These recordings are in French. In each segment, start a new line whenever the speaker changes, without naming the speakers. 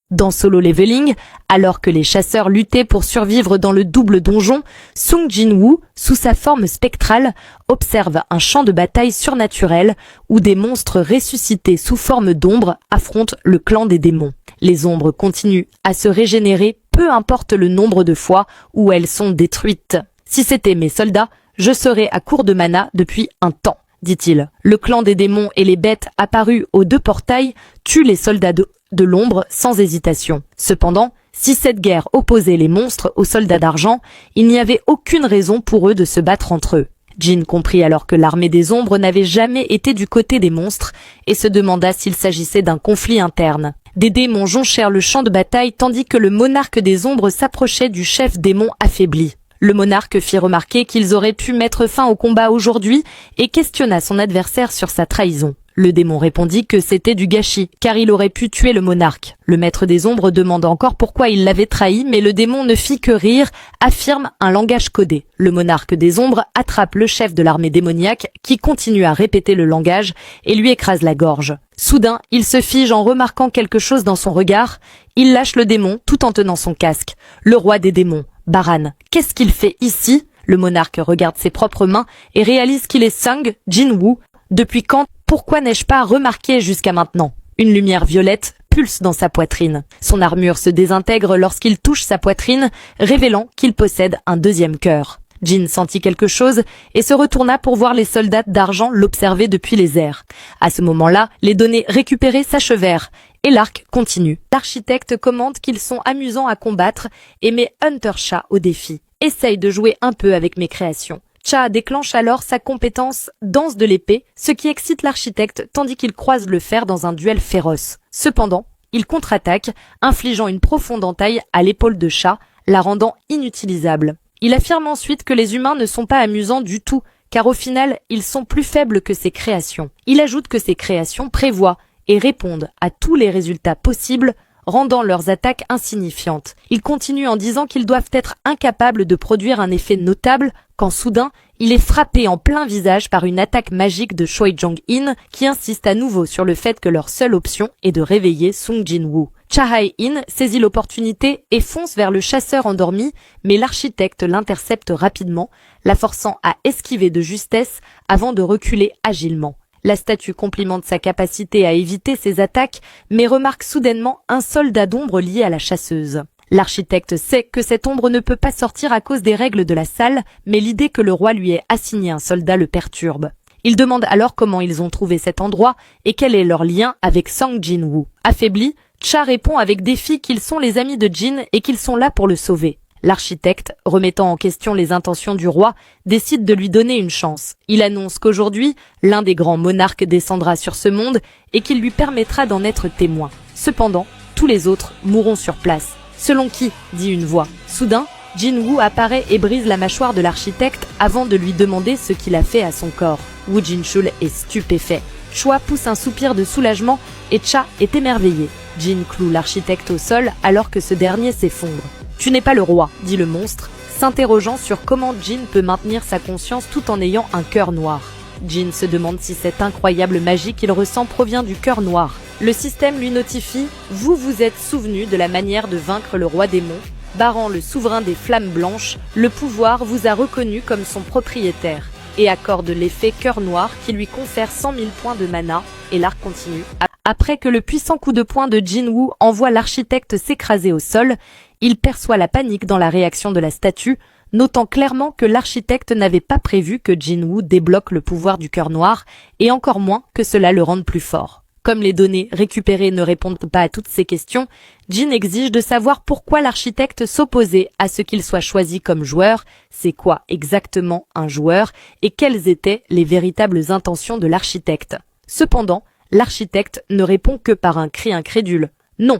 Dans Solo Leveling, alors que les chasseurs luttaient pour survivre dans le double donjon, Sung Jin-woo, sous sa forme spectrale, observe un champ de bataille surnaturel où des monstres ressuscités sous forme d'ombres affrontent le clan des démons. Les ombres continuent à se régénérer, peu importe le nombre de fois où elles sont détruites. Si c'était mes soldats, je serais à court de mana depuis un temps, dit-il. Le clan des démons et les bêtes apparus aux deux portails tuent les soldats de l'ombre sans hésitation. Cependant, si cette guerre opposait les monstres aux soldats d'argent, il n'y avait aucune raison pour eux de se battre entre eux. Jin comprit alors que l'armée des ombres n'avait jamais été du côté des monstres et se demanda s'il s'agissait d'un conflit interne. Des démons jonchèrent le champ de bataille tandis que le monarque des ombres s'approchait du chef démon affaibli. Le monarque fit remarquer qu'ils auraient pu mettre fin au combat aujourd'hui et questionna son adversaire sur sa trahison. Le démon répondit que c'était du gâchis, car il aurait pu tuer le monarque. Le maître des ombres demande encore pourquoi il l'avait trahi, mais le démon ne fit que rire, affirme un langage codé. Le monarque des ombres attrape le chef de l'armée démoniaque, qui continue à répéter le langage, et lui écrase la gorge. Soudain, il se fige en remarquant quelque chose dans son regard. Il lâche le démon tout en tenant son casque. Le roi des démons, Baran, qu'est-ce qu'il fait ici? Le monarque regarde ses propres mains et réalise qu'il est Sung Jin-woo. Depuis quand? Pourquoi n'ai-je pas remarqué jusqu'à maintenant? Une lumière violette pulse dans sa poitrine. Son armure se désintègre lorsqu'il touche sa poitrine, révélant qu'il possède un deuxième cœur. Jin sentit quelque chose et se retourna pour voir les soldats d'argent l'observer depuis les airs. À ce moment-là, les données récupérées s'achevèrent et l'arc continue. L'architecte commente qu'ils sont amusants à combattre et met Hunter Cha au défi. Essaye de jouer un peu avec mes créations. Cha déclenche alors sa compétence danse de l'épée, ce qui excite l'architecte tandis qu'il croise le fer dans un duel féroce. Cependant, il contre-attaque, infligeant une profonde entaille à l'épaule de Cha, la rendant inutilisable. Il affirme ensuite que les humains ne sont pas amusants du tout, car au final, ils sont plus faibles que ses créations. Il ajoute que ses créations prévoient et répondent à tous les résultats possibles, rendant leurs attaques insignifiantes. Il continue en disant qu'ils doivent être incapables de produire un effet notable quand soudain, il est frappé en plein visage par une attaque magique de Choi Jong-in qui insiste à nouveau sur le fait que leur seule option est de réveiller Sung Jin-woo. Cha Hae-in saisit l'opportunité et fonce vers le chasseur endormi, mais l'architecte l'intercepte rapidement, la forçant à esquiver de justesse avant de reculer agilement. La statue complimente sa capacité à éviter ses attaques, mais remarque soudainement un soldat d'ombre lié à la chasseuse. L'architecte sait que cette ombre ne peut pas sortir à cause des règles de la salle, mais l'idée que le roi lui ait assigné un soldat le perturbe. Il demande alors comment ils ont trouvé cet endroit et quel est leur lien avec Sung Jin-woo. Affaibli, Cha répond avec défi qu'ils sont les amis de Jin et qu'ils sont là pour le sauver. L'architecte, remettant en question les intentions du roi, décide de lui donner une chance. Il annonce qu'aujourd'hui, l'un des grands monarques descendra sur ce monde et qu'il lui permettra d'en être témoin. Cependant, tous les autres mourront sur place. Selon qui? Dit une voix. Soudain, Jin-woo apparaît et brise la mâchoire de l'architecte avant de lui demander ce qu'il a fait à son corps. Woo Jin-chul est stupéfait. Choi pousse un soupir de soulagement et Cha est émerveillé. Jin cloue l'architecte au sol alors que ce dernier s'effondre. « Tu n'es pas le roi », dit le monstre, s'interrogeant sur comment Jin peut maintenir sa conscience tout en ayant un cœur noir. Jin se demande si cette incroyable magie qu'il ressent provient du cœur noir. Le système lui notifie « Vous vous êtes souvenu de la manière de vaincre le roi démon, Baran le souverain des flammes blanches, le pouvoir vous a reconnu comme son propriétaire. » et accorde l'effet cœur noir qui lui confère 100 000 points de mana, et l'arc continue. Après que le puissant coup de poing de Jin-woo envoie l'architecte s'écraser au sol, il perçoit la panique dans la réaction de la statue, notant clairement que l'architecte n'avait pas prévu que Jin-woo débloque le pouvoir du cœur noir, et encore moins que cela le rende plus fort. Comme les données récupérées ne répondent pas à toutes ces questions, Jin exige de savoir pourquoi l'architecte s'opposait à ce qu'il soit choisi comme joueur, c'est quoi exactement un joueur, et quelles étaient les véritables intentions de l'architecte. Cependant, l'architecte ne répond que par un cri incrédule. Non,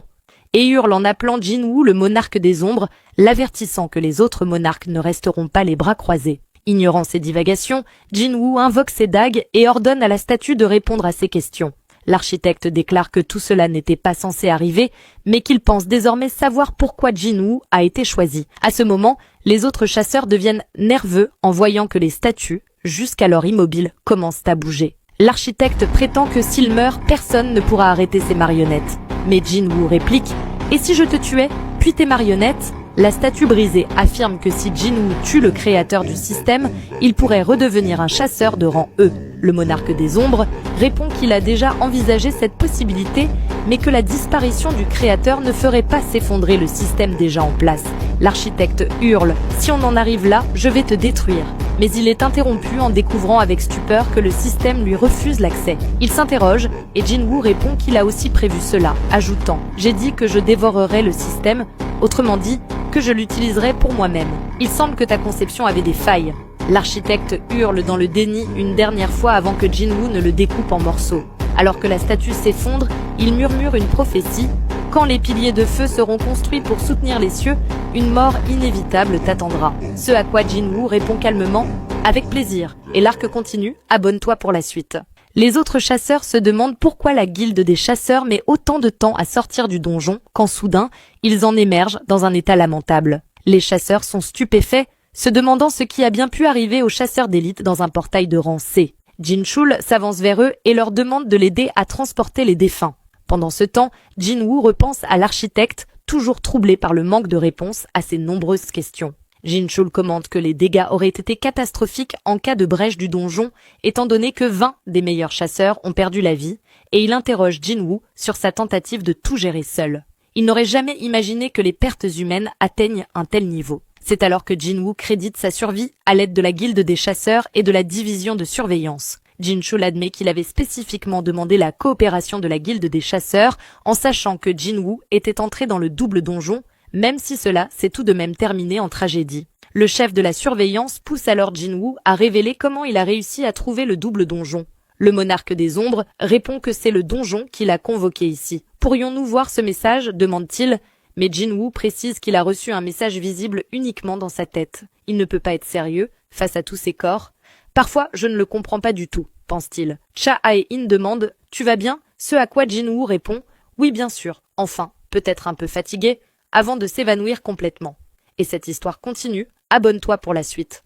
et hurle en appelant Jin-woo le monarque des ombres, l'avertissant que les autres monarques ne resteront pas les bras croisés. Ignorant ses divagations, Jin-woo invoque ses dagues et ordonne à la statue de répondre à ses questions. L'architecte déclare que tout cela n'était pas censé arriver, mais qu'il pense désormais savoir pourquoi Jin-woo a été choisi. À ce moment, les autres chasseurs deviennent nerveux en voyant que les statues, jusqu'alors immobiles, commencent à bouger. L'architecte prétend que s'il meurt, personne ne pourra arrêter ses marionnettes. Mais Jin-woo réplique Et si je te tuais, puis tes marionnettes? La statue brisée affirme que si Jinwoo tue le créateur du système, il pourrait redevenir un chasseur de rang E. Le monarque des ombres répond qu'il a déjà envisagé cette possibilité, mais que la disparition du créateur ne ferait pas s'effondrer le système déjà en place. L'architecte hurle « Si on en arrive là, je vais te détruire ». Mais il est interrompu en découvrant avec stupeur que le système lui refuse l'accès. Il s'interroge et Jinwoo répond qu'il a aussi prévu cela, ajoutant « J'ai dit que je dévorerais le système, autrement dit, que je l'utiliserai pour moi-même. Il semble que ta conception avait des failles. » L'architecte hurle dans le déni une dernière fois avant que Jinwoo ne le découpe en morceaux. Alors que la statue s'effondre, il murmure une prophétie. Quand les piliers de feu seront construits pour soutenir les cieux, une mort inévitable t'attendra. Ce à quoi Jinwoo répond calmement « Avec plaisir ». Et l'arc continue, abonne-toi pour la suite. Les autres chasseurs se demandent pourquoi la guilde des chasseurs met autant de temps à sortir du donjon, quand soudain, ils en émergent dans un état lamentable. Les chasseurs sont stupéfaits, se demandant ce qui a bien pu arriver aux chasseurs d'élite dans un portail de rang C. Jinchul s'avance vers eux et leur demande de l'aider à transporter les défunts. Pendant ce temps, Jinwoo repense à l'architecte, toujours troublé par le manque de réponses à ses nombreuses questions. Jinchul commente que les dégâts auraient été catastrophiques en cas de brèche du donjon, étant donné que 20 des meilleurs chasseurs ont perdu la vie, et il interroge Jinwoo sur sa tentative de tout gérer seul. Il n'aurait jamais imaginé que les pertes humaines atteignent un tel niveau. C'est alors que Jinwoo crédite sa survie à l'aide de la guilde des chasseurs et de la division de surveillance. Jinchul admet qu'il avait spécifiquement demandé la coopération de la guilde des chasseurs en sachant que Jinwoo était entré dans le double donjon, même si cela s'est tout de même terminé en tragédie. Le chef de la surveillance pousse alors Jinwoo à révéler comment il a réussi à trouver le double donjon. Le monarque des ombres répond que c'est le donjon qui l'a convoqué ici. « Pourrions-nous voir ce message ?» demande-t-il, mais Jinwoo précise qu'il a reçu un message visible uniquement dans sa tête. Il ne peut pas être sérieux face à tous ces corps. « Parfois, je ne le comprends pas du tout », pense-t-il. Cha Ae-in demande « Tu vas bien ?» Ce à quoi Jinwoo répond « Oui, bien sûr. Enfin, peut-être un peu fatigué », avant de s'évanouir complètement. Et cette histoire continue, abonne-toi pour la suite.